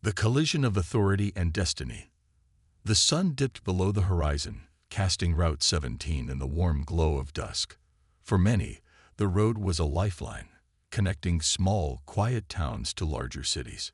The collision of authority and destiny. The sun dipped below the horizon, casting Route 17 in the warm glow of dusk. For many, the road was a lifeline, connecting small, quiet towns to larger cities.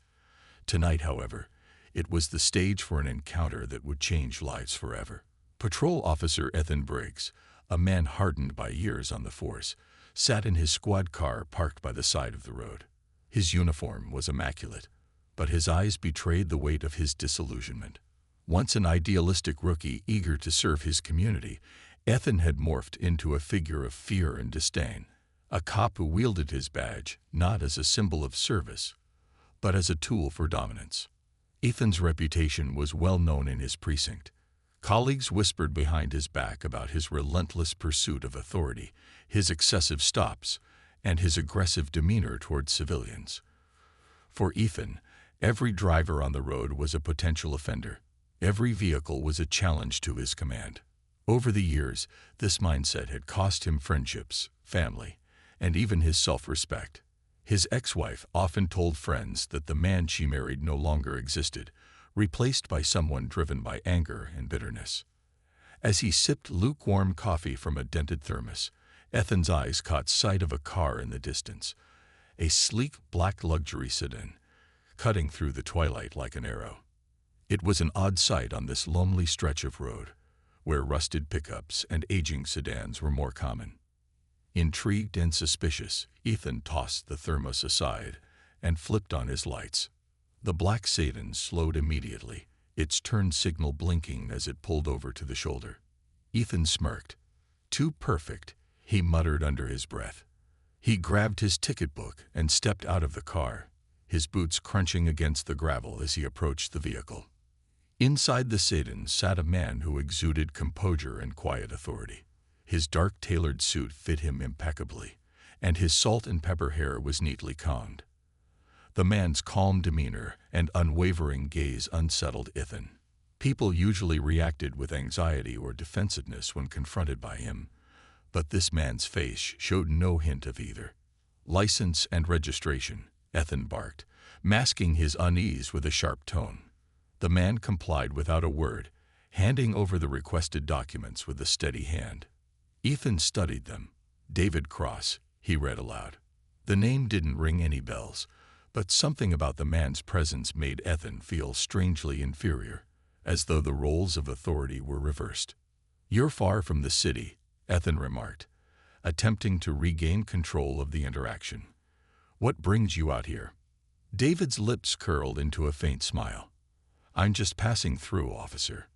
Tonight, however, it was the stage for an encounter that would change lives forever. Patrol Officer Ethan Briggs, a man hardened by years on the force, sat in his squad car parked by the side of the road. His uniform was immaculate, but his eyes betrayed the weight of his disillusionment. Once an idealistic rookie eager to serve his community, Ethan had morphed into a figure of fear and disdain, a cop who wielded his badge not as a symbol of service, but as a tool for dominance. Ethan's reputation was well known in his precinct. Colleagues whispered behind his back about his relentless pursuit of authority, his excessive stops, and his aggressive demeanor toward civilians. For Ethan, every driver on the road was a potential offender. Every vehicle was a challenge to his command. Over the years, this mindset had cost him friendships, family, and even his self-respect. His ex-wife often told friends that the man she married no longer existed, replaced by someone driven by anger and bitterness. As he sipped lukewarm coffee from a dented thermos, Ethan's eyes caught sight of a car in the distance, a sleek black luxury sedan, cutting through the twilight like an arrow. It was an odd sight on this lonely stretch of road, where rusted pickups and aging sedans were more common. Intrigued and suspicious, Ethan tossed the thermos aside and flipped on his lights. The black sedan slowed immediately, its turn signal blinking as it pulled over to the shoulder. Ethan smirked. "Too perfect," he muttered under his breath. He grabbed his ticket book and stepped out of the car, his boots crunching against the gravel as he approached the vehicle. Inside the sedan sat a man who exuded composure and quiet authority. His dark tailored suit fit him impeccably, and his salt and pepper hair was neatly combed. The man's calm demeanor and unwavering gaze unsettled Ethan. People usually reacted with anxiety or defensiveness when confronted by him, but this man's face showed no hint of either. "License and registration," Ethan barked, masking his unease with a sharp tone. The man complied without a word, handing over the requested documents with a steady hand. Ethan studied them. "David Cross," he read aloud. The name didn't ring any bells, but something about the man's presence made Ethan feel strangely inferior, as though the roles of authority were reversed. "You're far from the city," Ethan remarked, attempting to regain control of the interaction. "What brings you out here?" David's lips curled into a faint smile. "I'm just passing through, officer."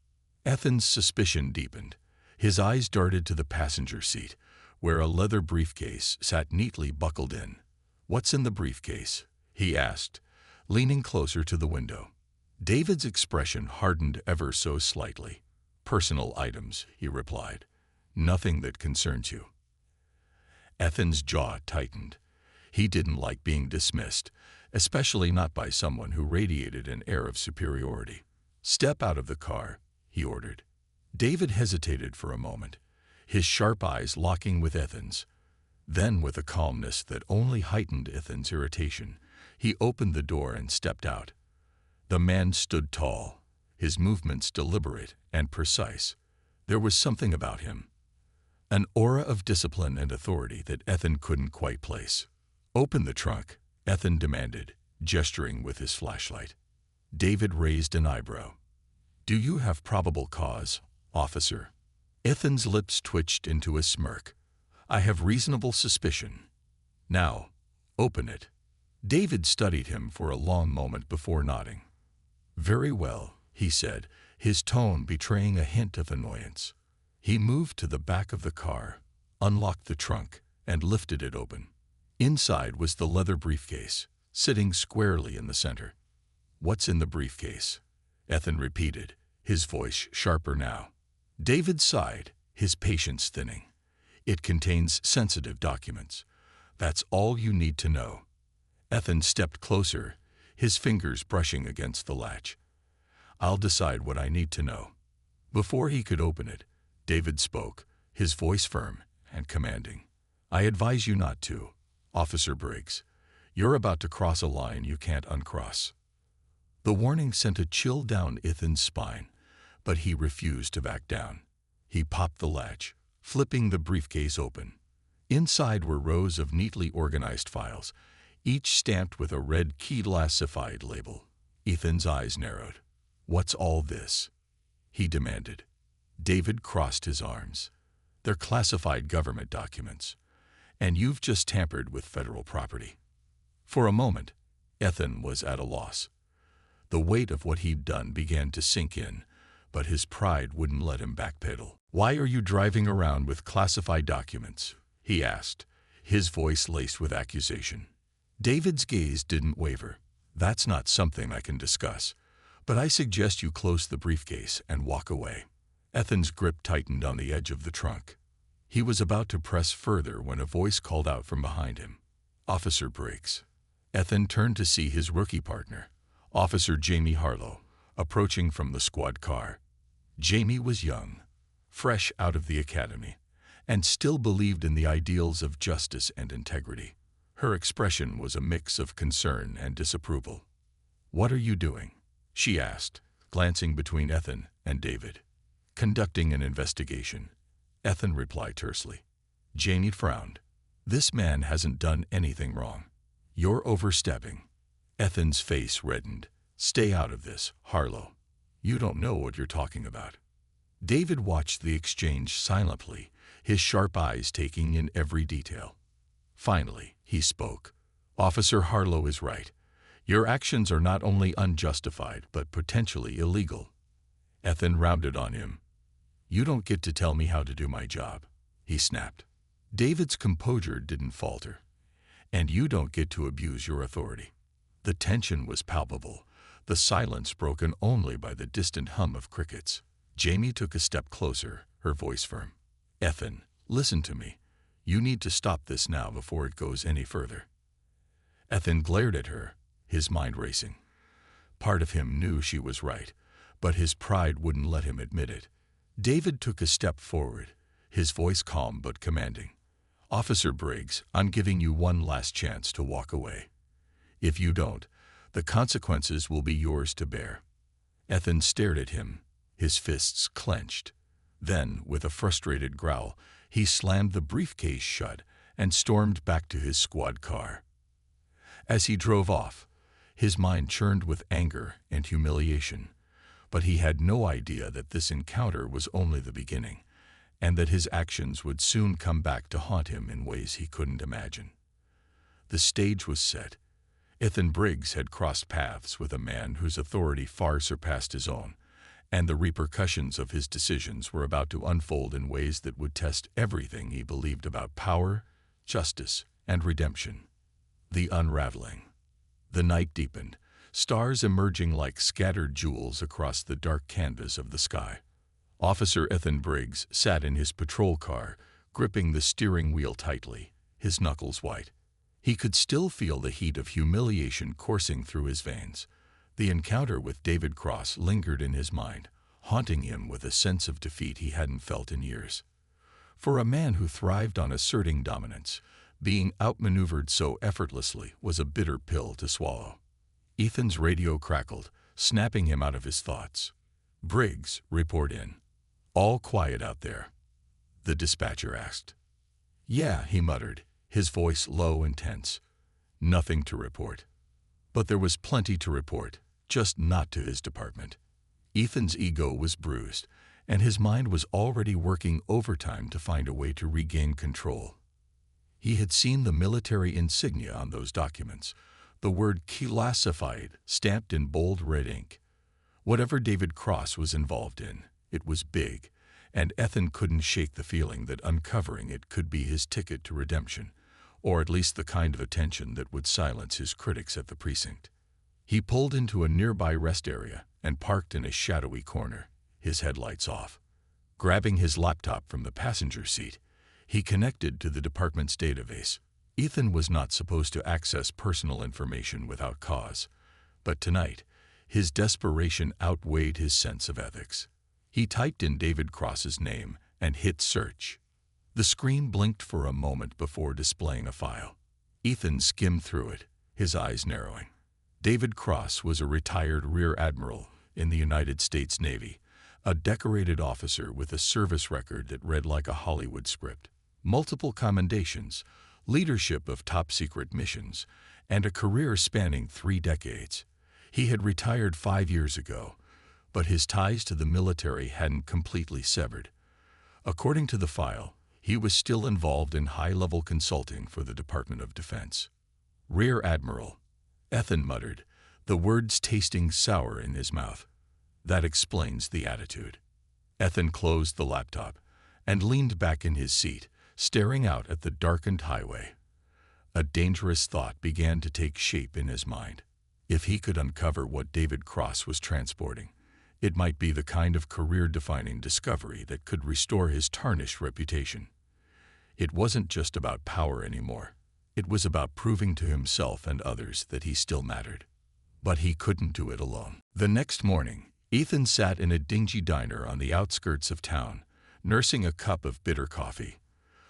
Ethan's suspicion deepened. His eyes darted to the passenger seat, where a leather briefcase sat neatly buckled in. "What's in the briefcase?" he asked, leaning closer to the window. David's expression hardened ever so slightly. "Personal items," he replied. "Nothing that concerns you." Ethan's jaw tightened. He didn't like being dismissed, especially not by someone who radiated an air of superiority. "Step out of the car," he ordered. David hesitated for a moment, his sharp eyes locking with Ethan's. Then, with a calmness that only heightened Ethan's irritation, he opened the door and stepped out. The man stood tall, his movements deliberate and precise. There was something about him, an aura of discipline and authority that Ethan couldn't quite place. "Open the trunk," Ethan demanded, gesturing with his flashlight. David raised an eyebrow. "Do you have probable cause, officer?" Ethan's lips twitched into a smirk. "I have reasonable suspicion. Now, open it." David studied him for a long moment before nodding. "Very well," he said, his tone betraying a hint of annoyance. He moved to the back of the car, unlocked the trunk, and lifted it open. Inside was the leather briefcase, sitting squarely in the center. "What's in the briefcase?" Ethan repeated, his voice sharper now. David sighed, his patience thinning. "It contains sensitive documents. That's all you need to know." Ethan stepped closer, his fingers brushing against the latch. "I'll decide what I need to know." Before he could open it, David spoke, his voice firm and commanding. "I advise you not to, Officer Briggs. You're about to cross a line you can't uncross." The warning sent a chill down Ethan's spine, but he refused to back down. He popped the latch, flipping the briefcase open. Inside were rows of neatly organized files, each stamped with a red classified label. Ethan's eyes narrowed. "What's all this?" he demanded. David crossed his arms. "They're classified government documents, and you've just tampered with federal property." For a moment, Ethan was at a loss. The weight of what he'd done began to sink in, but his pride wouldn't let him backpedal. "Why are you driving around with classified documents?" he asked, his voice laced with accusation. David's gaze didn't waver. "That's not something I can discuss, but I suggest you close the briefcase and walk away." Ethan's grip tightened on the edge of the trunk. He was about to press further when a voice called out from behind him. "Officer Briggs." Ethan turned to see his rookie partner, Officer Jamie Harlow, approaching from the squad car. Jamie was young, fresh out of the academy, and still believed in the ideals of justice and integrity. Her expression was a mix of concern and disapproval. "What are you doing?" she asked, glancing between Ethan and David. "Conducting an investigation," Ethan replied tersely. Jamie frowned. "This man hasn't done anything wrong. You're overstepping." Ethan's face reddened. "Stay out of this, Harlow. You don't know what you're talking about." David watched the exchange silently, his sharp eyes taking in every detail. Finally, he spoke. "Officer Harlow is right. Your actions are not only unjustified, but potentially illegal." Ethan rounded on him. "You don't get to tell me how to do my job," he snapped. David's composure didn't falter. "And you don't get to abuse your authority." The tension was palpable, the silence broken only by the distant hum of crickets. Jamie took a step closer, her voice firm. "Ethan, listen to me. You need to stop this now before it goes any further." Ethan glared at her, his mind racing. Part of him knew she was right, but his pride wouldn't let him admit it. David took a step forward, his voice calm but commanding. "Officer Briggs, I'm giving you one last chance to walk away. If you don't, the consequences will be yours to bear." Ethan stared at him, his fists clenched. Then, with a frustrated growl, he slammed the briefcase shut and stormed back to his squad car. As he drove off, his mind churned with anger and humiliation, but he had no idea that this encounter was only the beginning, and that his actions would soon come back to haunt him in ways he couldn't imagine. The stage was set. Ethan Briggs had crossed paths with a man whose authority far surpassed his own, and the repercussions of his decisions were about to unfold in ways that would test everything he believed about power, justice, and redemption. The unraveling. The night deepened, stars emerging like scattered jewels across the dark canvas of the sky. Officer Ethan Briggs sat in his patrol car, gripping the steering wheel tightly, his knuckles white. He could still feel the heat of humiliation coursing through his veins. The encounter with David Cross lingered in his mind, haunting him with a sense of defeat he hadn't felt in years. For a man who thrived on asserting dominance, being outmaneuvered so effortlessly was a bitter pill to swallow. Ethan's radio crackled, snapping him out of his thoughts. "Briggs, report in." "All quiet out there?" the dispatcher asked. "Yeah," he muttered, his voice low and tense. Nothing to report. But there was plenty to report, just not to his department. Ethan's ego was bruised, and his mind was already working overtime to find a way to regain control. He had seen the military insignia on those documents, the word classified stamped in bold red ink. Whatever David Cross was involved in, it was big, and Ethan couldn't shake the feeling that uncovering it could be his ticket to redemption, or at least the kind of attention that would silence his critics at the precinct. He pulled into a nearby rest area and parked in a shadowy corner, his headlights off. Grabbing his laptop from the passenger seat, he connected to the department's database. Ethan was not supposed to access personal information without cause, but tonight, his desperation outweighed his sense of ethics. He typed in David Cross's name and hit search. The screen blinked for a moment before displaying a file. Ethan skimmed through it, his eyes narrowing. David Cross was a retired Rear Admiral in the United States Navy, a decorated officer with a service record that read like a Hollywood script. Multiple commendations, leadership of top-secret missions, and a career spanning 3 decades. He had retired 5 years ago, but his ties to the military hadn't completely severed. According to the file, he was still involved in high-level consulting for the Department of Defense. Rear Admiral, Ethan muttered, the words tasting sour in his mouth. That explains the attitude. Ethan closed the laptop and leaned back in his seat, staring out at the darkened highway. A dangerous thought began to take shape in his mind. If he could uncover what David Cross was transporting, it might be the kind of career-defining discovery that could restore his tarnished reputation. It wasn't just about power anymore. It was about proving to himself and others that he still mattered. But he couldn't do it alone. The next morning, Ethan sat in a dingy diner on the outskirts of town, nursing a cup of bitter coffee.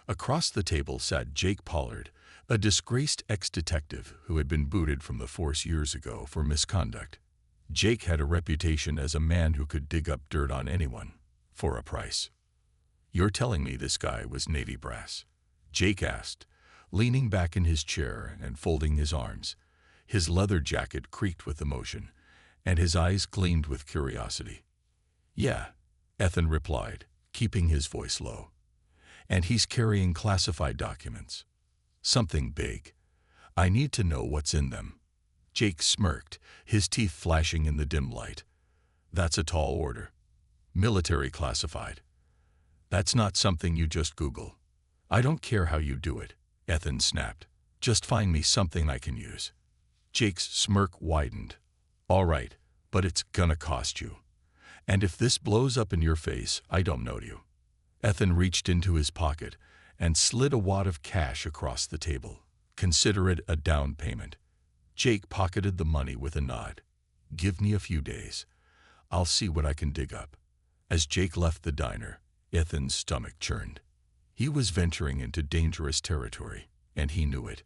Across the table sat Jake Pollard, a disgraced ex-detective who had been booted from the force years ago for misconduct. Jake had a reputation as a man who could dig up dirt on anyone, for a price. "You're telling me this guy was Navy brass?" Jake asked, leaning back in his chair and folding his arms. His leather jacket creaked with emotion, and his eyes gleamed with curiosity. "Yeah," Ethan replied, keeping his voice low. "And he's carrying classified documents. Something big. I need to know what's in them." Jake smirked, his teeth flashing in the dim light. "That's a tall order. Military classified. That's not something you just Google." "I don't care how you do it," Ethan snapped. "Just find me something I can use." Jake's smirk widened. "All right, but it's gonna cost you. And if this blows up in your face, I don't know you." Ethan reached into his pocket and slid a wad of cash across the table. "Consider it a down payment." Jake pocketed the money with a nod. "Give me a few days. I'll see what I can dig up." As Jake left the diner, Ethan's stomach churned. He was venturing into dangerous territory, and he knew it.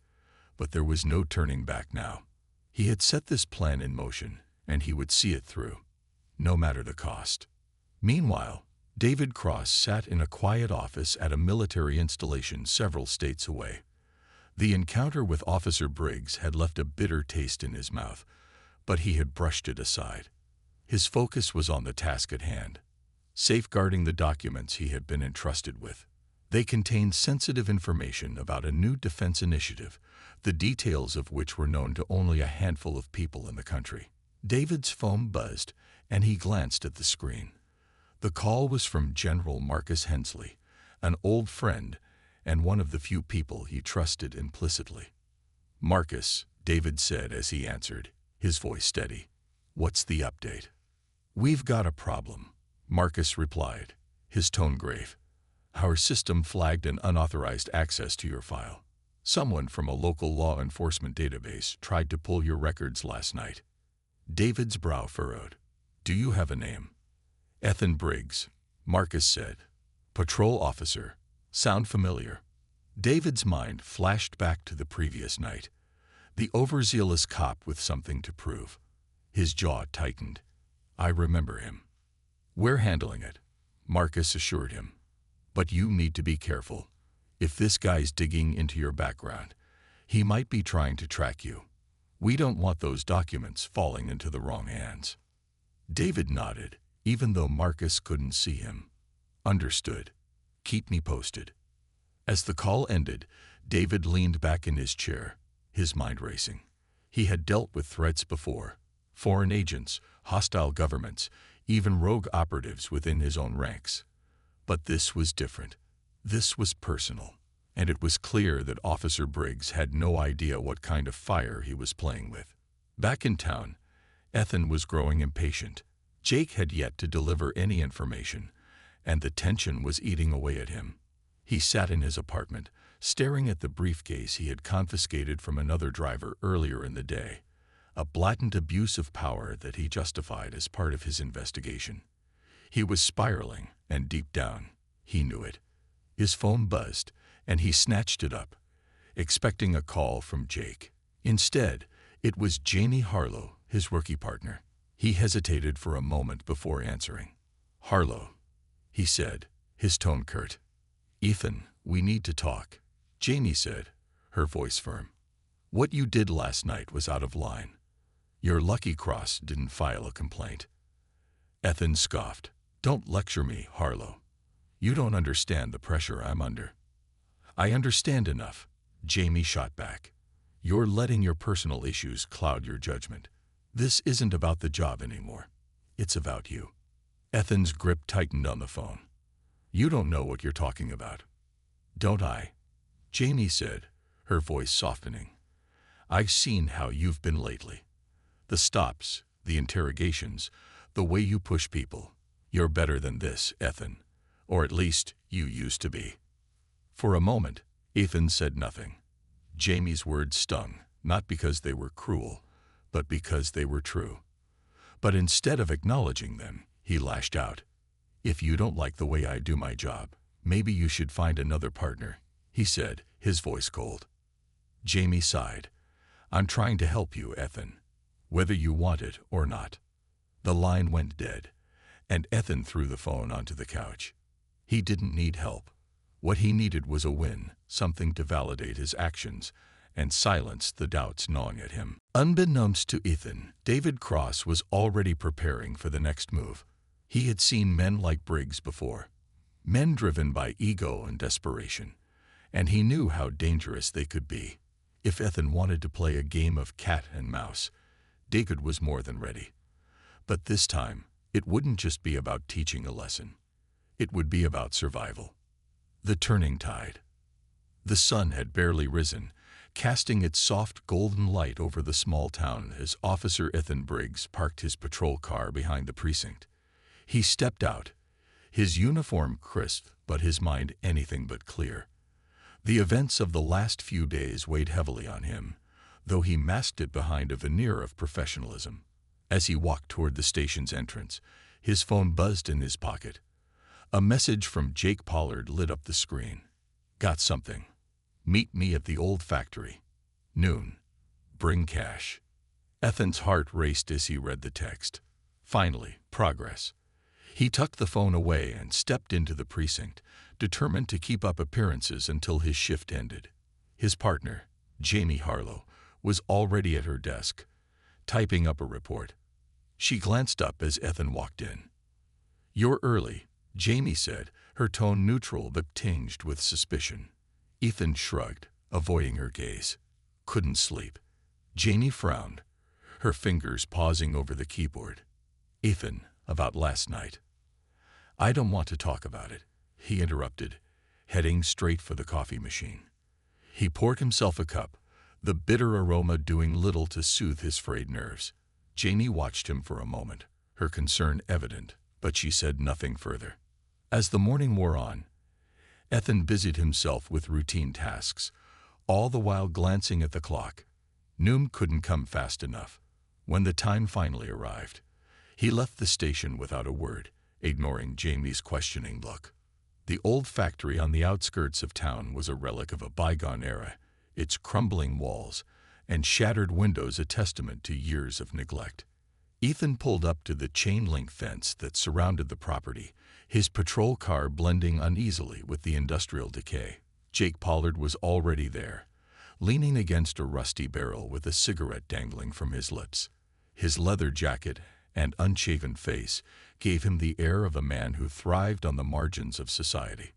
But there was no turning back now. He had set this plan in motion, and he would see it through, no matter the cost. Meanwhile, David Cross sat in a quiet office at a military installation several states away. The encounter with Officer Briggs had left a bitter taste in his mouth, but he had brushed it aside. His focus was on the task at hand, safeguarding the documents he had been entrusted with. They contained sensitive information about a new defense initiative, the details of which were known to only a handful of people in the country. David's phone buzzed, and he glanced at the screen. The call was from General Marcus Hensley, an old friend and one of the few people he trusted implicitly. "Marcus," David said as he answered, his voice steady. "What's the update?" "We've got a problem," Marcus replied, his tone grave. "Our system flagged an unauthorized access to your file. Someone from a local law enforcement database tried to pull your records last night." David's brow furrowed. "Do you have a name?" "Ethan Briggs," Marcus said. "Patrol officer. Sound familiar?" David's mind flashed back to the previous night. The overzealous cop with something to prove. His jaw tightened. "I remember him." "We're handling it," Marcus assured him. "But you need to be careful. If this guy's digging into your background, he might be trying to track you. We don't want those documents falling into the wrong hands." David nodded, even though Marcus couldn't see him. "Understood. Keep me posted." As the call ended, David leaned back in his chair, his mind racing. He had dealt with threats before, foreign agents, hostile governments, even rogue operatives within his own ranks. But this was different. This was personal, and it was clear that Officer Briggs had no idea what kind of fire he was playing with. Back in town, Ethan was growing impatient. Jake had yet to deliver any information, and the tension was eating away at him. He sat in his apartment, staring at the briefcase he had confiscated from another driver earlier in the day, a blatant abuse of power that he justified as part of his investigation. He was spiraling, and deep down, he knew it. His phone buzzed, and he snatched it up, expecting a call from Jake. Instead, It was Jamie Harlow, his rookie partner. He hesitated for a moment before answering. "Harlow," he said, his tone curt. "Ethan, we need to talk," Jamie said, her voice firm. "What you did last night was out of line. Your lucky cross didn't file a complaint." Ethan scoffed. "Don't lecture me, Harlow. You don't understand the pressure I'm under." "I understand enough," Jamie shot back. "You're letting your personal issues cloud your judgment. This isn't about the job anymore. It's about you." Ethan's grip tightened on the phone. "You don't know what you're talking about." "Don't I?" Jamie said, her voice softening. "I've seen how you've been lately. The stops, the interrogations, the way you push people. You're better than this, Ethan. Or at least you used to be." For a moment, Ethan said nothing. Jamie's words stung, not because they were cruel, but because they were true. But instead of acknowledging them, he lashed out. "If you don't like the way I do my job, maybe you should find another partner," he said, his voice cold. Jamie sighed. "I'm trying to help you, Ethan, whether you want it or not." The line went dead, and Ethan threw the phone onto the couch. He didn't need help. What he needed was a win, something to validate his actions and silence the doubts gnawing at him. Unbeknownst to Ethan, David Cross was already preparing for the next move. He had seen men like Briggs before, men driven by ego and desperation, and he knew how dangerous they could be. If Ethan wanted to play a game of cat and mouse, David was more than ready. But this time, it wouldn't just be about teaching a lesson. It would be about survival. The turning tide. The sun had barely risen, casting its soft golden light over the small town as Officer Ethan Briggs parked his patrol car behind the precinct. He stepped out, his uniform crisp but his mind anything but clear. The events of the last few days weighed heavily on him, though he masked it behind a veneer of professionalism. As he walked toward the station's entrance, his phone buzzed in his pocket. A message from Jake Pollard lit up the screen. "Got something. Meet me at the old factory. Noon. Bring cash." Ethan's heart raced as he read the text. Finally, progress. He tucked the phone away and stepped into the precinct, determined to keep up appearances until his shift ended. His partner, Jamie Harlow, was already at her desk, typing up a report. She glanced up as Ethan walked in. "You're early," Jamie said, her tone neutral but tinged with suspicion. Ethan shrugged, avoiding her gaze. "Couldn't sleep." Jamie frowned, her fingers pausing over the keyboard. "Ethan, about last night." "I don't want to talk about it," he interrupted, heading straight for the coffee machine. He poured himself a cup, the bitter aroma doing little to soothe his frayed nerves. Jamie watched him for a moment, her concern evident, but she said nothing further. As the morning wore on, Ethan busied himself with routine tasks, all the while glancing at the clock. Noon couldn't come fast enough. When the time finally arrived, he left the station without a word, ignoring Jamie's questioning look. The old factory on the outskirts of town was a relic of a bygone era, its crumbling walls and shattered windows a testament to years of neglect. Ethan pulled up to the chain-link fence that surrounded the property, his patrol car blending uneasily with the industrial decay. Jake Pollard was already there, leaning against a rusty barrel with a cigarette dangling from his lips. His leather jacket and unshaven face gave him the air of a man who thrived on the margins of society.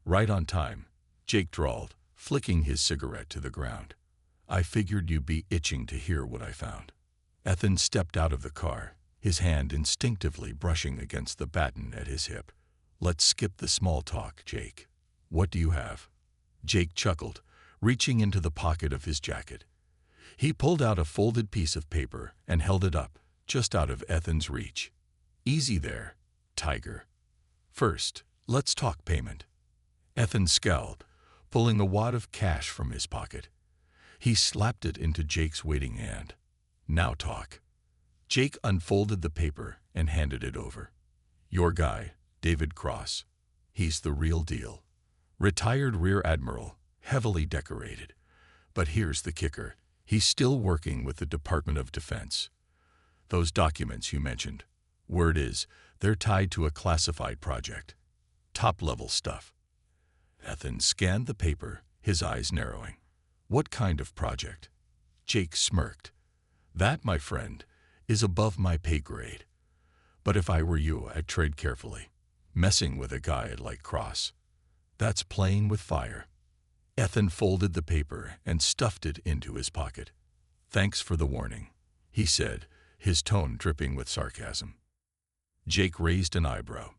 "Right on time," Jake drawled, flicking his cigarette to the ground. "I figured you'd be itching to hear what I found." Ethan stepped out of the car, his hand instinctively brushing against the batten at his hip. "Let's skip the small talk, Jake. What do you have?" Jake chuckled, reaching into the pocket of his jacket. He pulled out a folded piece of paper and held it up, just out of Ethan's reach. "Easy there, Tiger. First, let's talk payment." Ethan scowled, pulling a wad of cash from his pocket. He slapped it into Jake's waiting hand. "Now talk." Jake unfolded the paper and handed it over. "Your guy, David Cross. He's the real deal. Retired Rear Admiral, heavily decorated. But here's the kicker. He's still working with the Department of Defense. Those documents you mentioned, word is, they're tied to a classified project. Top-level stuff. Ethan scanned the paper, his eyes narrowing. What kind of project? Jake smirked. That, my friend, is above my pay grade. But if I were you, I'd tread carefully. Messing with a guy like Cross, that's playing with fire. Ethan folded the paper and stuffed it into his pocket. Thanks for the warning, he said, his tone dripping with sarcasm. Jake raised an eyebrow.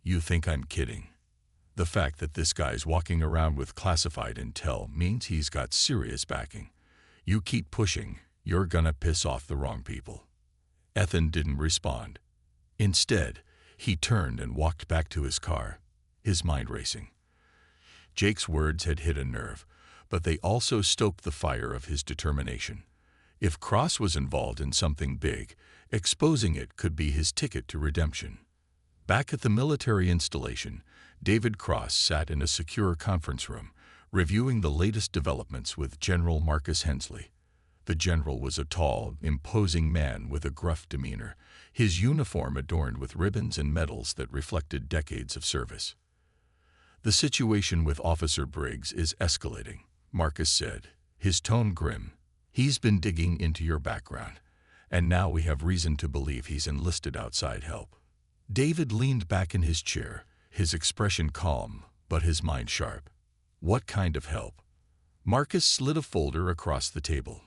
You think I'm kidding? The fact that this guy's walking around with classified intel means he's got serious backing. You keep pushing, you're gonna piss off the wrong people. Ethan didn't respond. Instead, he turned and walked back to his car, his mind racing. Jake's words had hit a nerve, but they also stoked the fire of his determination. If Cross was involved in something big, exposing it could be his ticket to redemption. Back at the military installation, David Cross sat in a secure conference room, reviewing the latest developments with General Marcus Hensley. The general was a tall, imposing man with a gruff demeanor, his uniform adorned with ribbons and medals that reflected decades of service. The situation with Officer Briggs is escalating, Marcus said, his tone grim. He's been digging into your background, and now we have reason to believe he's enlisted outside help. David leaned back in his chair, his expression calm, but his mind sharp. What kind of help? Marcus slid a folder across the table.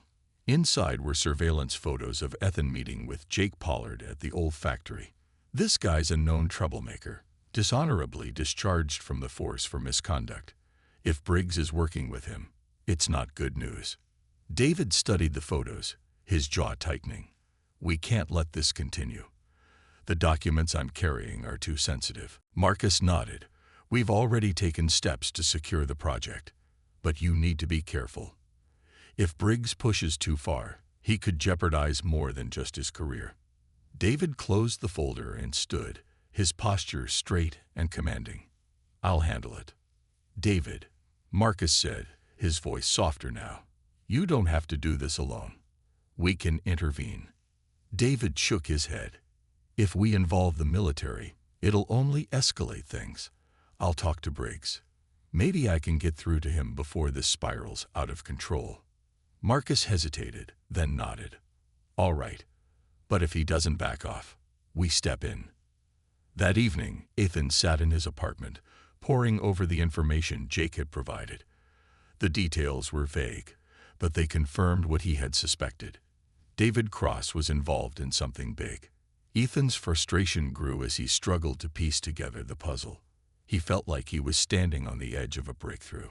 Inside were surveillance photos of Ethan meeting with Jake Pollard at the old factory. This guy's a known troublemaker, dishonorably discharged from the force for misconduct. If Briggs is working with him, it's not good news. David studied the photos, his jaw tightening. We can't let this continue. The documents I'm carrying are too sensitive. Marcus nodded. We've already taken steps to secure the project, but you need to be careful. If Briggs pushes too far, he could jeopardize more than just his career. David closed the folder and stood, his posture straight and commanding. I'll handle it. David, Marcus said, his voice softer now. You don't have to do this alone. We can intervene. David shook his head. If we involve the military, it'll only escalate things. I'll talk to Briggs. Maybe I can get through to him before this spirals out of control. Marcus hesitated, then nodded. All right, but if he doesn't back off, we step in. That evening, Ethan sat in his apartment, poring over the information Jake had provided. The details were vague, but they confirmed what he had suspected. David Cross was involved in something big. Ethan's frustration grew as he struggled to piece together the puzzle. He felt like he was standing on the edge of a breakthrough,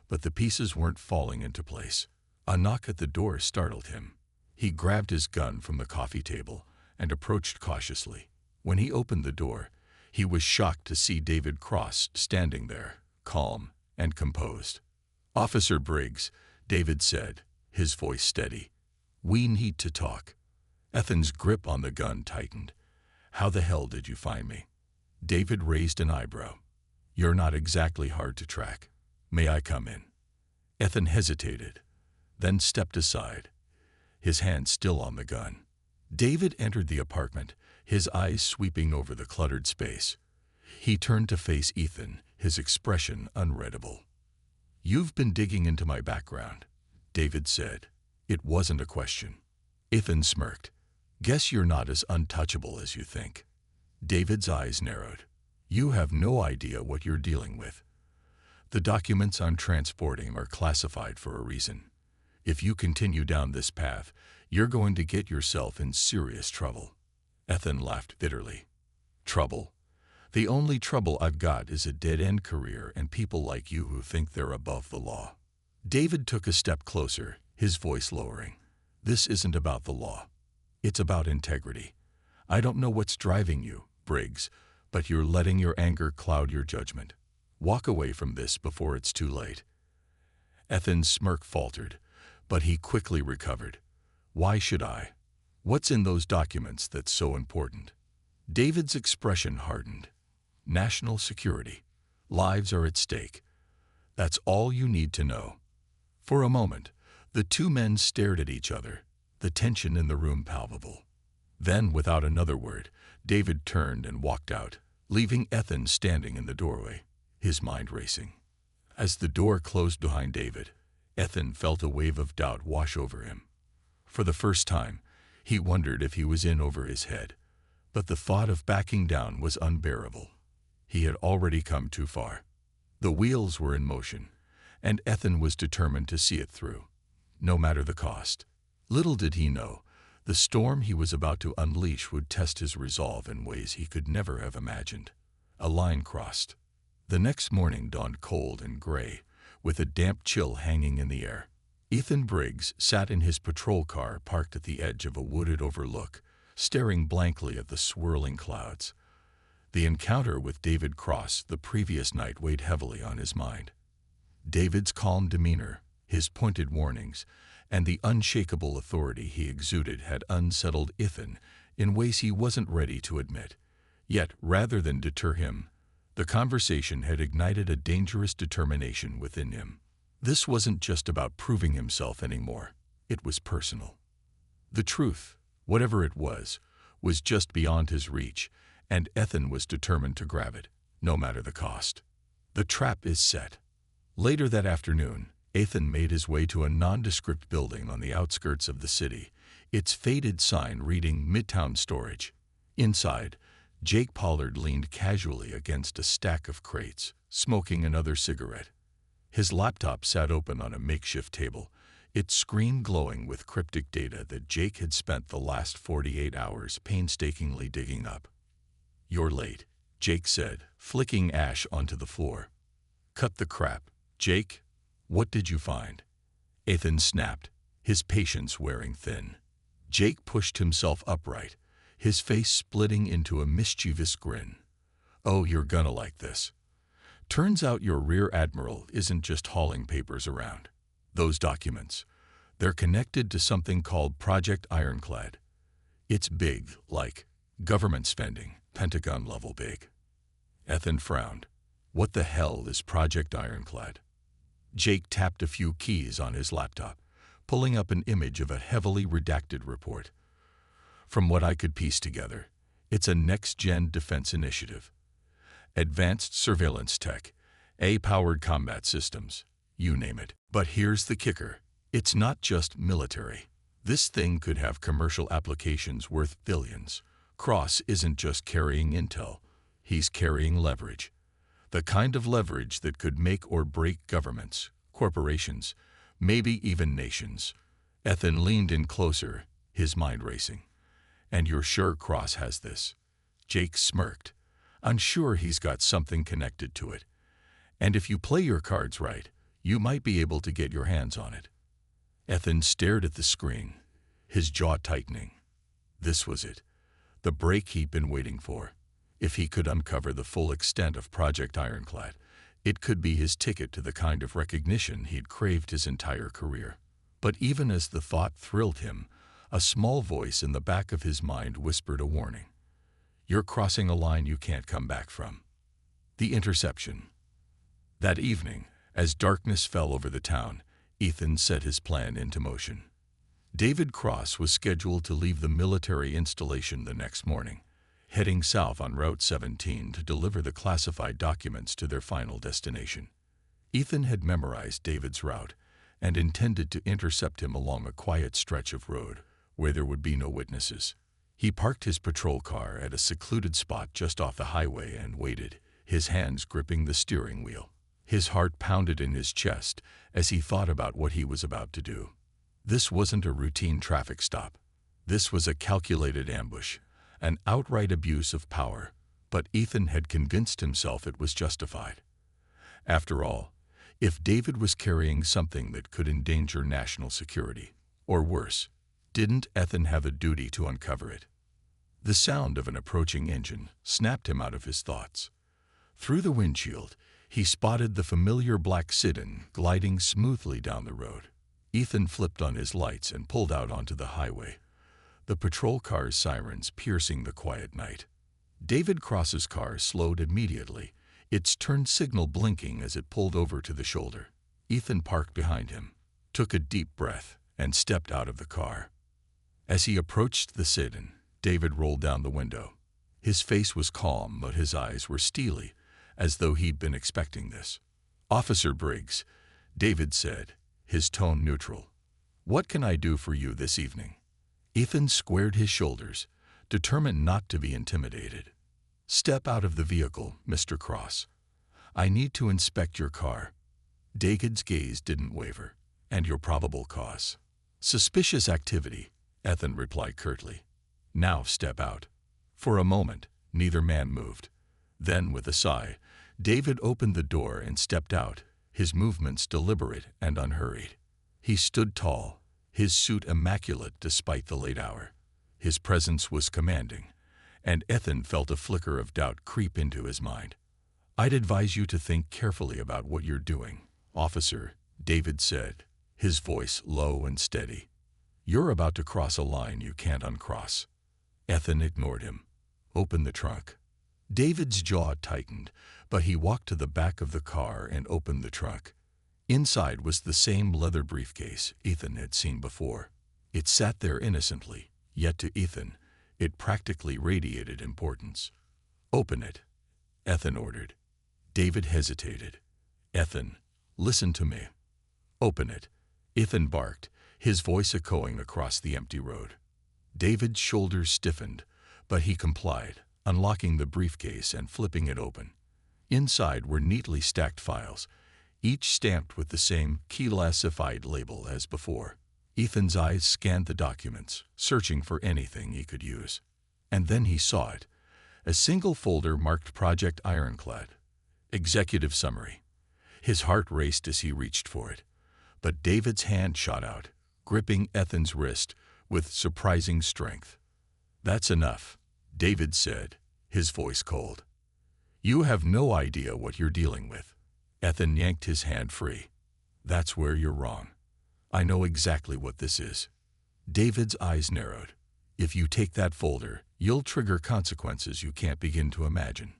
but the pieces weren't falling into place. A knock at the door startled him. He grabbed his gun from the coffee table and approached cautiously. When he opened the door, he was shocked to see David Cross standing there, calm and composed. Officer Briggs, David said, his voice steady. We need to talk. Ethan's grip on the gun tightened. How the hell did you find me? David raised an eyebrow. You're not exactly hard to track. May I come in? Ethan hesitated, then stepped aside, his hand still on the gun. David entered the apartment, his eyes sweeping over the cluttered space. He turned to face Ethan, his expression unreadable. You've been digging into my background, David said. It wasn't a question. Ethan smirked. Guess you're not as untouchable as you think. David's eyes narrowed. You have no idea what you're dealing with. The documents I'm transporting are classified for a reason. If you continue down this path, you're going to get yourself in serious trouble. Ethan laughed bitterly. Trouble? The only trouble I've got is a dead-end career and people like you who think they're above the law. David took a step closer, his voice lowering. This isn't about the law. It's about integrity. I don't know what's driving you, Briggs, but you're letting your anger cloud your judgment. Walk away from this before it's too late. Ethan's smirk faltered, but he quickly recovered. Why should I? What's in those documents that's so important? David's expression hardened. National security. Lives are at stake. That's all you need to know. For a moment, The two men stared at each other, the tension in the room palpable. Then, without another word, David turned and walked out, leaving Ethan standing in the doorway, his mind racing. As the door closed behind David, Ethan felt a wave of doubt wash over him. For the first time, he wondered if he was in over his head, but the thought of backing down was unbearable. He had already come too far. The wheels were in motion, and Ethan was determined to see it through, no matter the cost. Little did he know, the storm he was about to unleash would test his resolve in ways he could never have imagined. A line crossed. The next morning dawned cold and gray, with a damp chill hanging in the air. Ethan Briggs sat in his patrol car parked at the edge of a wooded overlook, staring blankly at the swirling clouds. The encounter with David Cross the previous night weighed heavily on his mind. David's calm demeanor, his pointed warnings, and the unshakable authority he exuded had unsettled Ethan in ways he wasn't ready to admit. Yet, rather than deter him, the conversation had ignited a dangerous determination within him. This wasn't just about proving himself anymore. It was personal. The truth, whatever it was just beyond his reach, and Ethan was determined to grab it, no matter the cost. The trap is set. Later that afternoon, Ethan made his way to a nondescript building on the outskirts of the city, its faded sign reading Midtown Storage. Inside, Jake Pollard leaned casually against a stack of crates, smoking another cigarette. His laptop sat open on a makeshift table, its screen glowing with cryptic data that Jake had spent the last 48 hours painstakingly digging up. "You're late," Jake said, flicking ash onto the floor. "Cut the crap, Jake. What did you find?" Ethan snapped, his patience wearing thin. Jake pushed himself upright, his face splitting into a mischievous grin. "Oh, you're gonna like this. Turns out your rear admiral isn't just hauling papers around. Those documents, they're connected to something called Project Ironclad. It's big, like government spending, Pentagon level big." Ethan frowned. "What the hell is Project Ironclad?" Jake tapped a few keys on his laptop, pulling up an image of a heavily redacted report. "From what I could piece together, it's a next-gen defense initiative. Advanced surveillance tech, AI-powered combat systems, you name it. But here's the kicker. It's not just military. This thing could have commercial applications worth billions. Cross isn't just carrying intel. He's carrying leverage. The kind of leverage that could make or break governments, corporations, maybe even nations." Ethan leaned in closer, his mind racing. "And you're sure Cross has this?" Jake smirked. "I'm sure he's got something connected to it. And if you play your cards right, you might be able to get your hands on it." Ethan stared at the screen, his jaw tightening. This was it, the break he'd been waiting for. If he could uncover the full extent of Project Ironclad, it could be his ticket to the kind of recognition he'd craved his entire career. But even as the thought thrilled him, a small voice in the back of his mind whispered a warning. "You're crossing a line you can't come back from." The interception. That evening, as darkness fell over the town, Ethan set his plan into motion. David Cross was scheduled to leave the military installation the next morning, heading south on Route 17 to deliver the classified documents to their final destination. Ethan had memorized David's route and intended to intercept him along a quiet stretch of road where there would be no witnesses. He parked his patrol car at a secluded spot just off the highway and waited, his hands gripping the steering wheel. His heart pounded in his chest as he thought about what he was about to do. This wasn't a routine traffic stop. This was a calculated ambush, an outright abuse of power, but Ethan had convinced himself it was justified. After all, if David was carrying something that could endanger national security, or worse, didn't Ethan have a duty to uncover it? The sound of an approaching engine snapped him out of his thoughts. Through the windshield, he spotted the familiar black sedan gliding smoothly down the road. Ethan flipped on his lights and pulled out onto the highway, the patrol car's sirens piercing the quiet night. David Cross's car slowed immediately, its turn signal blinking as it pulled over to the shoulder. Ethan parked behind him. took a deep breath, and stepped out of the car. As he approached the sit-in, David rolled down the window. His face was calm, but his eyes were steely, as though he'd been expecting this. "Officer Briggs," David said, his tone neutral. "What can I do for you this evening?" Ethan squared his shoulders, determined not to be intimidated. "Step out of the vehicle, Mr. Cross. I need to inspect your car." David's gaze didn't waver. "And your probable cause?" "Suspicious activity," Ethan replied curtly. "Now step out." For a moment, neither man moved. Then, with a sigh, David opened the door and stepped out, his movements deliberate and unhurried. He stood tall, his suit immaculate despite the late hour. His presence was commanding, and Ethan felt a flicker of doubt creep into his mind. "I'd advise you to think carefully about what you're doing, officer," David said, his voice low and steady. "You're about to cross a line you can't uncross." Ethan ignored him. "Open the trunk." David's jaw tightened, but he walked to the back of the car and opened the trunk. Inside was the same leather briefcase Ethan had seen before. It sat there innocently, yet to Ethan, it practically radiated importance. "Open it," Ethan ordered. David hesitated. "Ethan, listen to me." "Open it," Ethan barked, his voice echoing across the empty road. David's shoulders stiffened, but he complied, unlocking the briefcase and flipping it open. Inside were neatly stacked files, each stamped with the same classified label as before. Ethan's eyes scanned the documents, searching for anything he could use. And then he saw it, a single folder marked Project Ironclad. Executive Summary. His heart raced as he reached for it, but David's hand shot out, gripping Ethan's wrist with surprising strength. "That's enough," David said, his voice cold. "You have no idea what you're dealing with." Ethan yanked his hand free. "That's where you're wrong. I know exactly what this is." David's eyes narrowed. "If you take that folder, you'll trigger consequences you can't begin to imagine.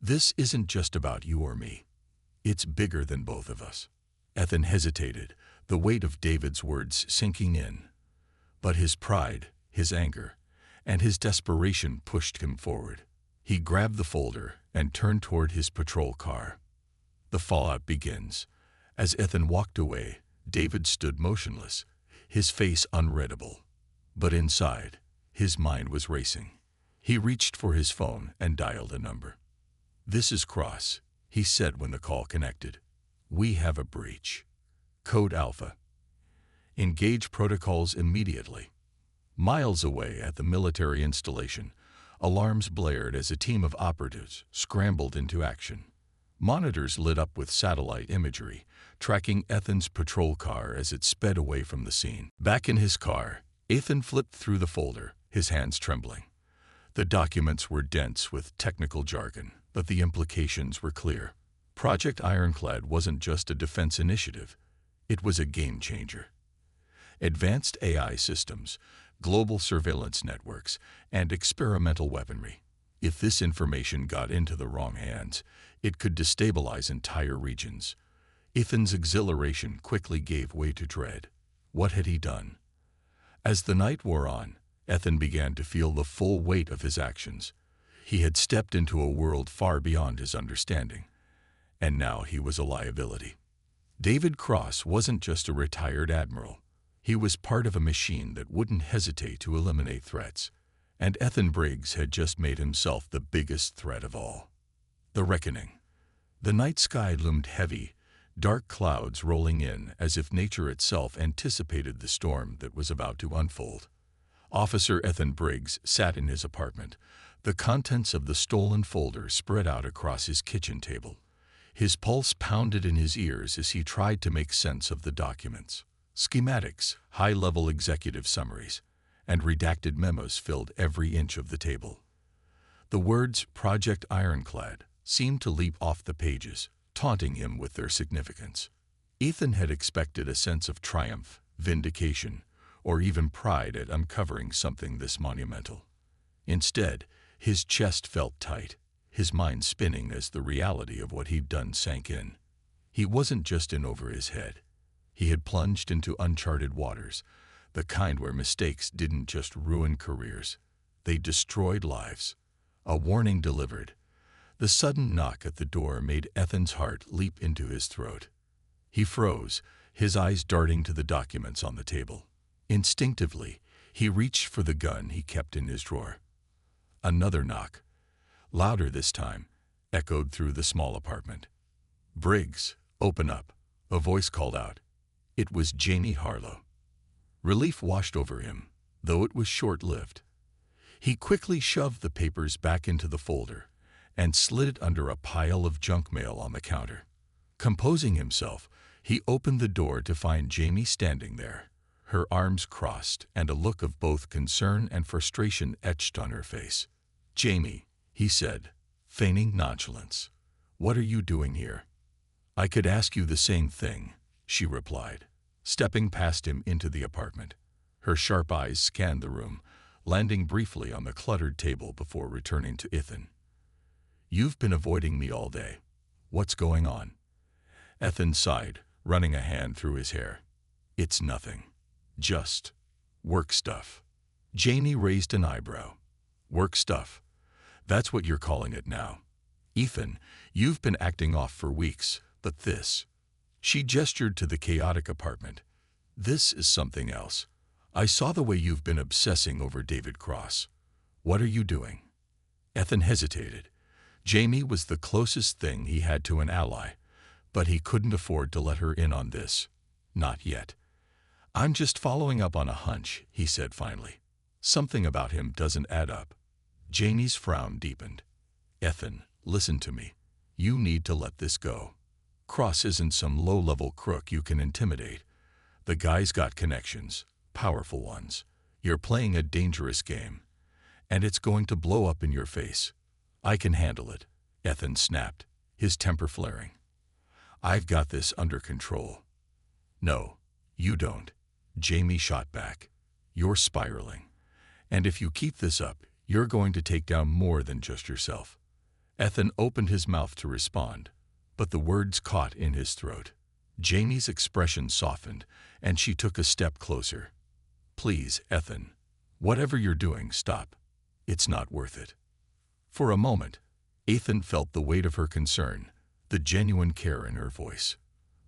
This isn't just about you or me. It's bigger than both of us." Ethan hesitated, the weight of David's words sinking in. But his pride, his anger, and his desperation pushed him forward. He grabbed the folder and turned toward his patrol car. The fallout begins. As Ethan walked away, David stood motionless, his face unreadable. But inside, his mind was racing. He reached for his phone and dialed a number. "This is Cross," he said when the call connected. "We have a breach. Code Alpha. Engage protocols immediately." Miles away at the military installation, alarms blared as a team of operatives scrambled into action. Monitors lit up with satellite imagery, tracking Ethan's patrol car as it sped away from the scene. Back in his car, Ethan flipped through the folder, his hands trembling. The documents were dense with technical jargon, but the implications were clear. Project Ironclad wasn't just a defense initiative, it was a game changer. Advanced AI systems, global surveillance networks, and experimental weaponry. If this information got into the wrong hands, it could destabilize entire regions. Ethan's exhilaration quickly gave way to dread. What had he done? As the night wore on, Ethan began to feel the full weight of his actions. He had stepped into a world far beyond his understanding, and now he was a liability. David Cross wasn't just a retired admiral. He was part of a machine that wouldn't hesitate to eliminate threats, and Ethan Briggs had just made himself the biggest threat of all. The reckoning. The night sky loomed heavy, dark clouds rolling in as if nature itself anticipated the storm that was about to unfold. Officer Ethan Briggs sat in his apartment, the contents of the stolen folder spread out across his kitchen table. His pulse pounded in his ears as he tried to make sense of the documents. Schematics, high-level executive summaries, and redacted memos filled every inch of the table. The words Project Ironclad seemed to leap off the pages, taunting him with their significance. Ethan had expected a sense of triumph, vindication, or even pride at uncovering something this monumental. Instead, his chest felt tight, his mind spinning as the reality of what he'd done sank in. He wasn't just in over his head. He had plunged into uncharted waters, the kind where mistakes didn't just ruin careers, they destroyed lives. A warning delivered. The sudden knock at the door made Ethan's heart leap into his throat. He froze, his eyes darting to the documents on the table. Instinctively, he reached for the gun he kept in his drawer. Another knock, louder this time, echoed through the small apartment. "Briggs, open up," a voice called out. It was Jamie Harlow. Relief washed over him, though it was short-lived. He quickly shoved the papers back into the folder and slid it under a pile of junk mail on the counter. Composing himself, he opened the door to find Jamie standing there, her arms crossed and a look of both concern and frustration etched on her face. "Jamie," he said, feigning nonchalance, "what are you doing here?" "I could ask you the same thing," she replied, stepping past him into the apartment. Her sharp eyes scanned the room, landing briefly on the cluttered table before returning to Ethan. "You've been avoiding me all day. What's going on?" Ethan sighed, running a hand through his hair. "It's nothing. Just work stuff." Jamie raised an eyebrow. "Work stuff? That's what you're calling it now. Ethan, you've been acting off for weeks, but this..." She gestured to the chaotic apartment. "This is something else. I saw the way you've been obsessing over David Cross. What are you doing?" Ethan hesitated. Jamie was the closest thing he had to an ally, but he couldn't afford to let her in on this. Not yet. "I'm just following up on a hunch," he said finally. "Something about him doesn't add up." Jamie's frown deepened. "Ethan, listen to me. You need to let this go. Cross isn't some low-level crook you can intimidate. The guy's got connections, powerful ones. You're playing a dangerous game, and it's going to blow up in your face." "I can handle it," Ethan snapped, his temper flaring. "I've got this under control." "No, you don't," Jamie shot back. "You're spiraling. And if you keep this up, you're going to take down more than just yourself." Ethan opened his mouth to respond, but the words caught in his throat. Jamie's expression softened, and she took a step closer. "Please, Ethan, whatever you're doing, stop. It's not worth it." For a moment, Ethan felt the weight of her concern, the genuine care in her voice.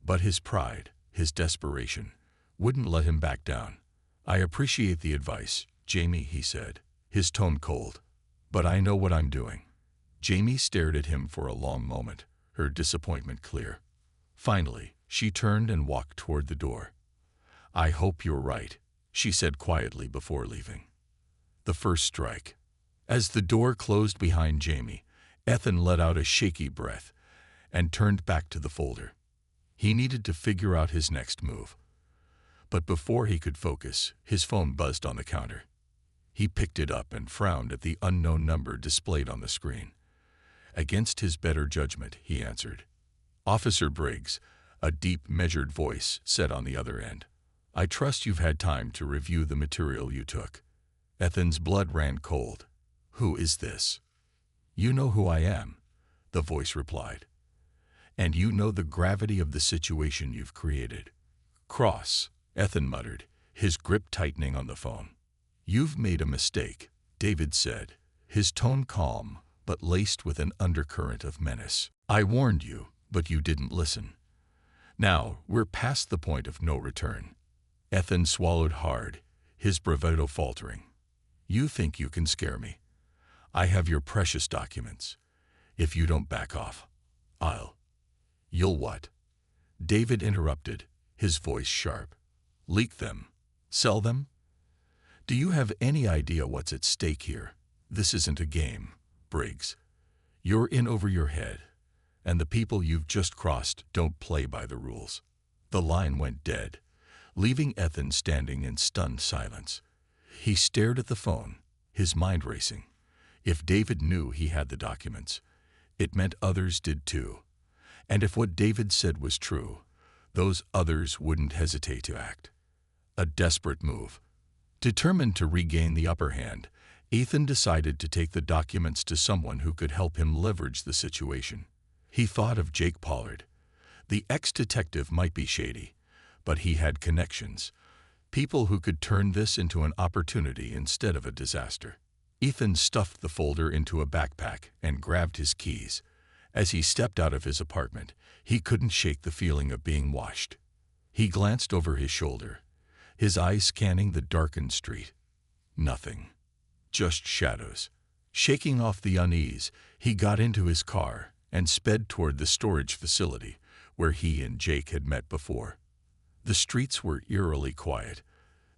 But his pride, his desperation, wouldn't let him back down. "I appreciate the advice, Jamie," he said, his tone cold. "But I know what I'm doing." Jamie stared at him for a long moment, her disappointment clear. Finally, she turned and walked toward the door. "I hope you're right," she said quietly before leaving. The first strike. As the door closed behind Jamie, Ethan let out a shaky breath and turned back to the folder. He needed to figure out his next move. But before he could focus, his phone buzzed on the counter. He picked it up and frowned at the unknown number displayed on the screen. Against his better judgment, he answered. "Officer Briggs," a deep, measured voice said on the other end. "I trust you've had time to review the material you took." Ethan's blood ran cold. "Who is this?" "You know who I am," the voice replied. "And you know the gravity of the situation you've created." "Cross," Ethan muttered, his grip tightening on the phone. "You've made a mistake," David said, his tone calm but laced with an undercurrent of menace. "I warned you, but you didn't listen. Now, we're past the point of no return." Ethan swallowed hard, his bravado faltering. "You think you can scare me? I have your precious documents. If you don't back off, You'll what?" David interrupted, his voice sharp. "Leak them? Sell them? Do you have any idea what's at stake here? This isn't a game, Briggs. You're in over your head, and the people you've just crossed don't play by the rules." The line went dead, leaving Ethan standing in stunned silence. He stared at the phone, his mind racing. If David knew he had the documents, it meant others did too. And if what David said was true, those others wouldn't hesitate to act. A desperate move. Determined to regain the upper hand, Ethan decided to take the documents to someone who could help him leverage the situation. He thought of Jake Pollard. The ex-detective might be shady, But he had connections, people who could turn this into an opportunity instead of a disaster. Ethan stuffed the folder into a backpack and grabbed his keys. As he stepped out of his apartment, he couldn't shake the feeling of being watched. He glanced over his shoulder, his eyes scanning the darkened street. Nothing. Just shadows. Shaking off the unease, he got into his car and sped toward the storage facility where he and Jake had met before. The streets were eerily quiet,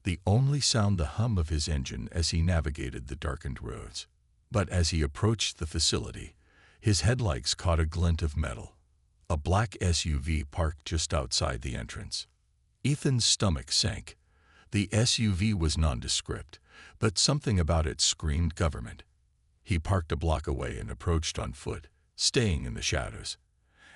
the only sound the hum of his engine as he navigated the darkened roads. But as he approached the facility, his headlights caught a glint of metal. A black SUV parked just outside the entrance. Ethan's stomach sank. The SUV was nondescript, but something about it screamed government. He parked a block away and approached on foot, staying in the shadows.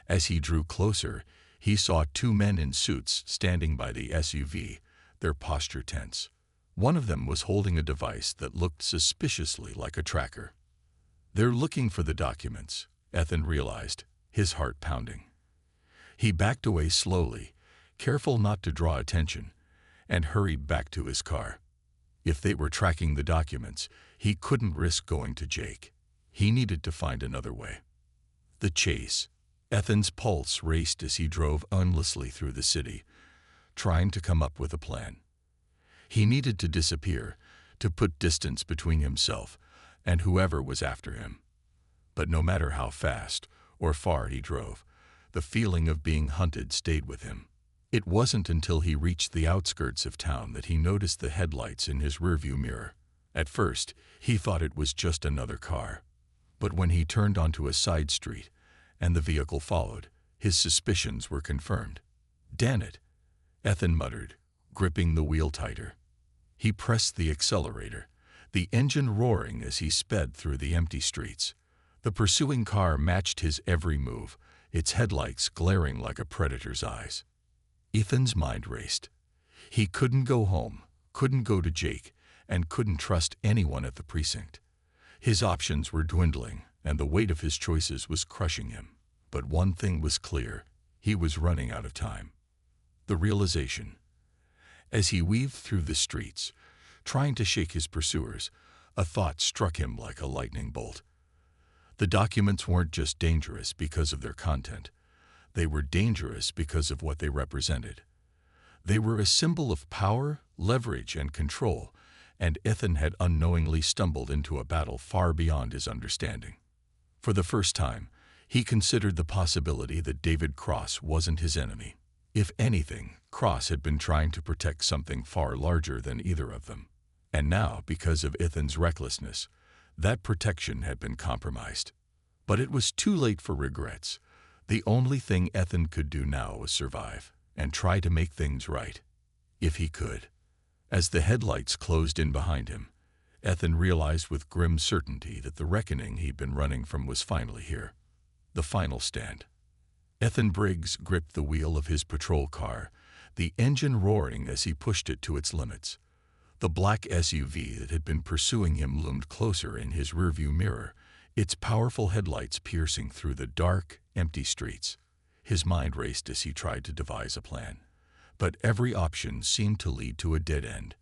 As he drew closer, he saw two men in suits standing by the SUV, their posture tense. One of them was holding a device that looked suspiciously like a tracker. "They're looking for the documents," Ethan realized, his heart pounding. He backed away slowly, careful not to draw attention, and hurried back to his car. If they were tracking the documents, he couldn't risk going to Jake. He needed to find another way. The chase. Ethan's pulse raced as he drove aimlessly through the city, trying to come up with a plan. He needed to disappear, to put distance between himself and whoever was after him. But no matter how fast or far he drove, the feeling of being hunted stayed with him. It wasn't until he reached the outskirts of town that he noticed the headlights in his rearview mirror. At first, he thought it was just another car. But when he turned onto a side street and the vehicle followed, his suspicions were confirmed. "Damn it," Ethan muttered, gripping the wheel tighter. He pressed the accelerator, the engine roaring as he sped through the empty streets. The pursuing car matched his every move, its headlights glaring like a predator's eyes. Ethan's mind raced. He couldn't go home, couldn't go to Jake, and couldn't trust anyone at the precinct. His options were dwindling, and the weight of his choices was crushing him. But one thing was clear: he was running out of time. The realization. As he weaved through the streets, trying to shake his pursuers, a thought struck him like a lightning bolt. The documents weren't just dangerous because of their content. They were dangerous because of what they represented. They were a symbol of power, leverage, and control, and Ethan had unknowingly stumbled into a battle far beyond his understanding. For the first time, he considered the possibility that David Cross wasn't his enemy. If anything, Cross had been trying to protect something far larger than either of them. And now, because of Ethan's recklessness, that protection had been compromised. But it was too late for regrets. The only thing Ethan could do now was survive and try to make things right, if he could. As the headlights closed in behind him, Ethan realized with grim certainty that the reckoning he'd been running from was finally here. The final stand. Ethan Briggs gripped the wheel of his patrol car, the engine roaring as he pushed it to its limits. The black SUV that had been pursuing him loomed closer in his rearview mirror, its powerful headlights piercing through the dark, empty streets. His mind raced as he tried to devise a plan, but every option seemed to lead to a dead end.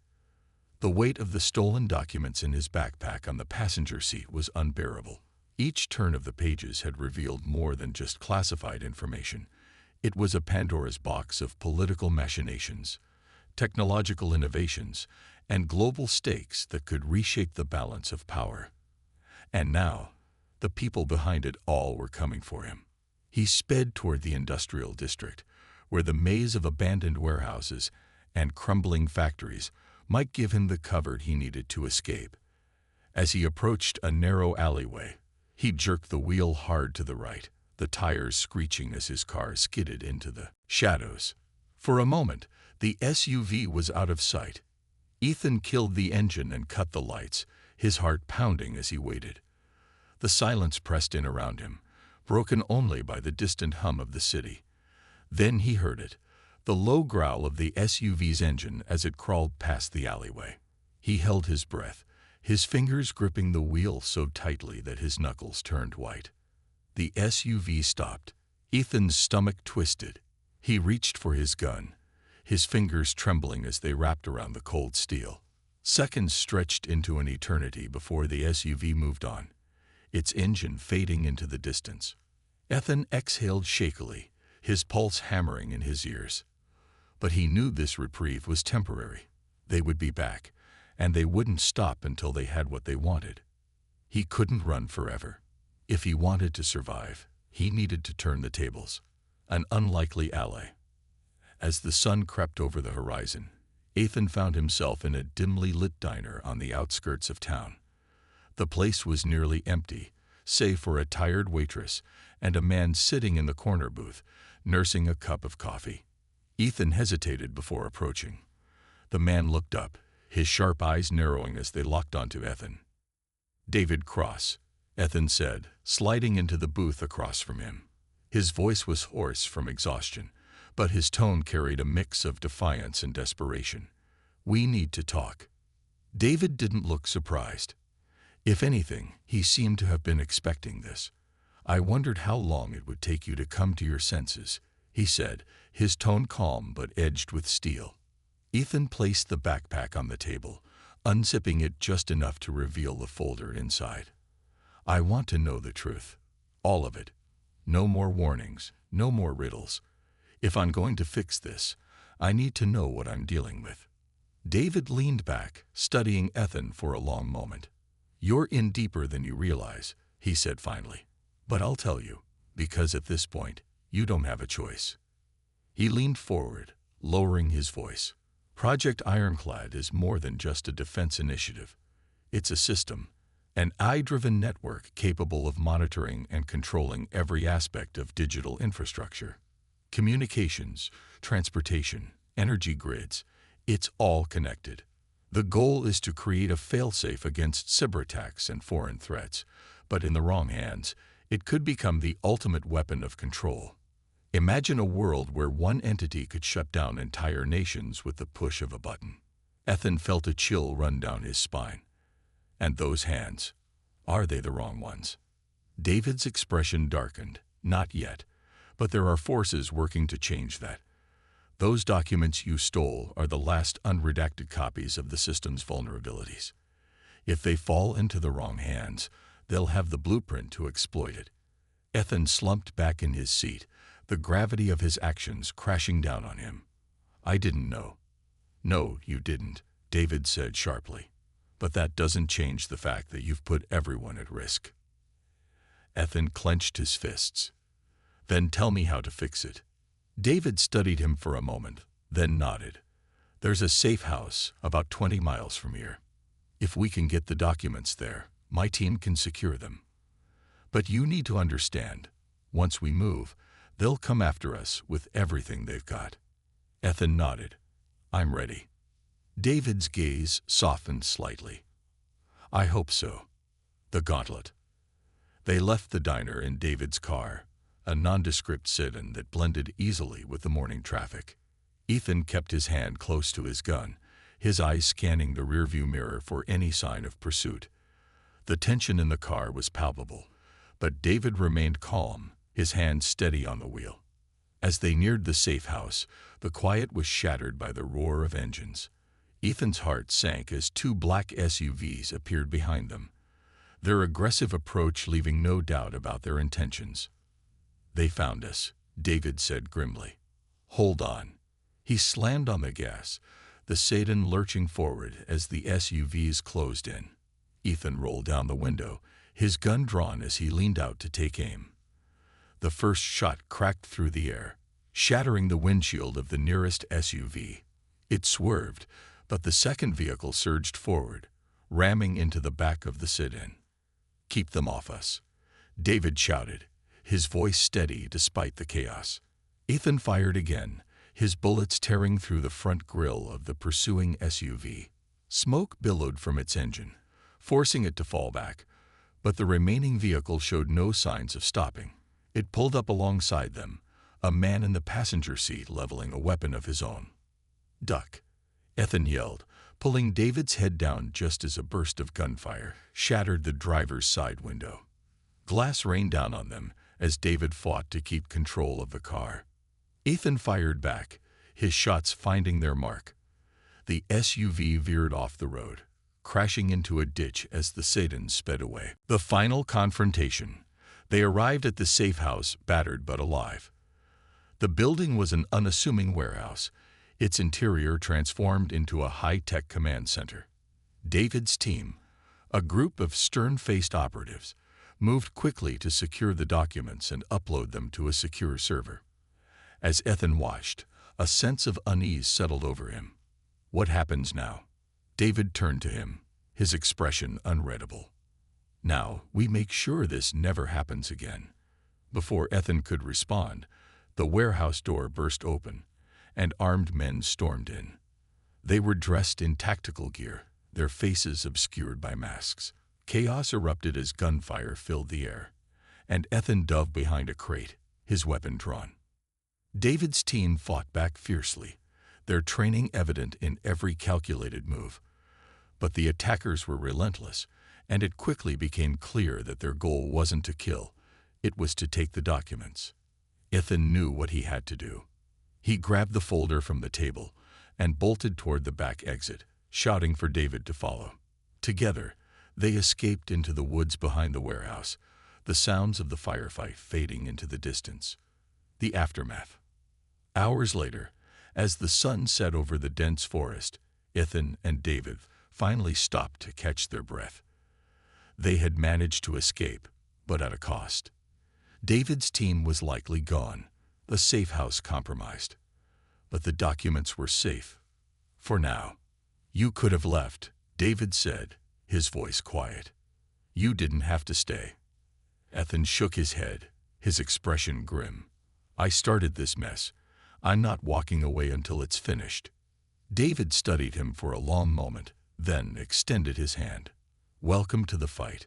The weight of the stolen documents in his backpack on the passenger seat was unbearable. Each turn of the pages had revealed more than just classified information. It was a Pandora's box of political machinations, technological innovations, and global stakes that could reshape the balance of power. And now, the people behind it all were coming for him. He sped toward the industrial district, where the maze of abandoned warehouses and crumbling factories might give him the cover he needed to escape. As he approached a narrow alleyway, he jerked the wheel hard to the right, the tires screeching as his car skidded into the shadows. For a moment, the SUV was out of sight. Ethan killed the engine and cut the lights, his heart pounding as he waited. The silence pressed in around him, broken only by the distant hum of the city. Then he heard it, the low growl of the SUV's engine as it crawled past the alleyway. He held his breath, his fingers gripping the wheel so tightly that his knuckles turned white. The SUV stopped. Ethan's stomach twisted. He reached for his gun, his fingers trembling as they wrapped around the cold steel. Seconds stretched into an eternity before the SUV moved on, its engine fading into the distance. Ethan exhaled shakily, his pulse hammering in his ears. But he knew this reprieve was temporary. They would be back, and they wouldn't stop until they had what they wanted. He couldn't run forever. If he wanted to survive, he needed to turn the tables. An unlikely ally. As the sun crept over the horizon, Ethan found himself in a dimly lit diner on the outskirts of town. The place was nearly empty, save for a tired waitress and a man sitting in the corner booth, nursing a cup of coffee. Ethan hesitated before approaching. The man looked up, his sharp eyes narrowing as they locked onto Ethan. "David Cross," Ethan said, sliding into the booth across from him. His voice was hoarse from exhaustion, but his tone carried a mix of defiance and desperation. "We need to talk." David didn't look surprised. If anything, he seemed to have been expecting this. "I wondered how long it would take you to come to your senses," he said, his tone calm but edged with steel. Ethan placed the backpack on the table, unzipping it just enough to reveal the folder inside. "I want to know the truth. All of it. No more warnings, no more riddles. If I'm going to fix this, I need to know what I'm dealing with." David leaned back, studying Ethan for a long moment. "You're in deeper than you realize," he said finally. "But I'll tell you, because at this point, you don't have a choice." He leaned forward, lowering his voice. "Project Ironclad is more than just a defense initiative. It's a system, an AI-driven network capable of monitoring and controlling every aspect of digital infrastructure. Communications, transportation, energy grids, it's all connected. The goal is to create a failsafe against cyberattacks and foreign threats, but in the wrong hands, it could become the ultimate weapon of control. Imagine a world where one entity could shut down entire nations with the push of a button." Ethan felt a chill run down his spine. "And those hands, are they the wrong ones?" David's expression darkened. "Not yet, but there are forces working to change that. Those documents you stole are the last unredacted copies of the system's vulnerabilities. If they fall into the wrong hands, they'll have the blueprint to exploit it." Ethan slumped back in his seat, the gravity of his actions crashing down on him. "I didn't know." "No, you didn't," David said sharply. "But that doesn't change the fact that you've put everyone at risk." Ethan clenched his fists. "Then tell me how to fix it." David studied him for a moment, then nodded. "There's a safe house about 20 miles from here. If we can get the documents there, my team can secure them. But you need to understand, once we move, they'll come after us with everything they've got." Ethan nodded. "I'm ready." David's gaze softened slightly. "I hope so." The gauntlet. They left the diner in David's car, a nondescript sedan that blended easily with the morning traffic. Ethan kept his hand close to his gun, his eyes scanning the rearview mirror for any sign of pursuit. The tension in the car was palpable, but David remained calm, his hand steady on the wheel. As they neared the safe house, the quiet was shattered by the roar of engines. Ethan's heart sank as two black SUVs appeared behind them, their aggressive approach leaving no doubt about their intentions. "They found us," David said grimly. "Hold on." He slammed on the gas, the sedan lurching forward as the SUVs closed in. Ethan rolled down the window, his gun drawn as he leaned out to take aim. The first shot cracked through the air, shattering the windshield of the nearest SUV. It swerved, but the second vehicle surged forward, ramming into the back of the sedan. "Keep them off us," David shouted, his voice steady despite the chaos. Ethan fired again, his bullets tearing through the front grille of the pursuing SUV. Smoke billowed from its engine, forcing it to fall back, but the remaining vehicle showed no signs of stopping. It pulled up alongside them, a man in the passenger seat leveling a weapon of his own. "Duck," Ethan yelled, pulling David's head down just as a burst of gunfire shattered the driver's side window. Glass rained down on them as David fought to keep control of the car. Ethan fired back, his shots finding their mark. The SUV veered off the road, crashing into a ditch as the Satans sped away. The final confrontation. They arrived at the safe house, battered but alive. The building was an unassuming warehouse, its interior transformed into a high-tech command center. David's team, a group of stern-faced operatives, moved quickly to secure the documents and upload them to a secure server. As Ethan watched, a sense of unease settled over him. What happens now? David turned to him, his expression unreadable. Now, we make sure this never happens again. Before Ethan could respond, the warehouse door burst open, and armed men stormed in. They were dressed in tactical gear, their faces obscured by masks. Chaos erupted as gunfire filled the air, and Ethan dove behind a crate, his weapon drawn. David's team fought back fiercely, their training evident in every calculated move. But the attackers were relentless, and it quickly became clear that their goal wasn't to kill, it was to take the documents. Ethan knew what he had to do. He grabbed the folder from the table and bolted toward the back exit, shouting for David to follow. Together, they escaped into the woods behind the warehouse, the sounds of the firefight fading into the distance. The aftermath. Hours later, as the sun set over the dense forest, Ethan and David finally stopped to catch their breath. They had managed to escape, but at a cost. David's team was likely gone, the safe house compromised. But the documents were safe. For now. You could have left, David said, his voice quiet. You didn't have to stay. Ethan shook his head, his expression grim. I started this mess. I'm not walking away until it's finished. David studied him for a long moment, then extended his hand. Welcome to the fight.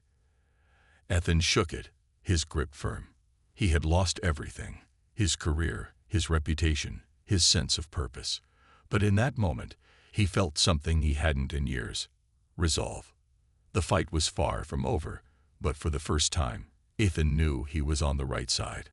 Ethan shook it, his grip firm. He had lost everything, his career, his reputation, his sense of purpose. But in that moment, he felt something he hadn't in years. Resolve. The fight was far from over, but for the first time, Ethan knew he was on the right side.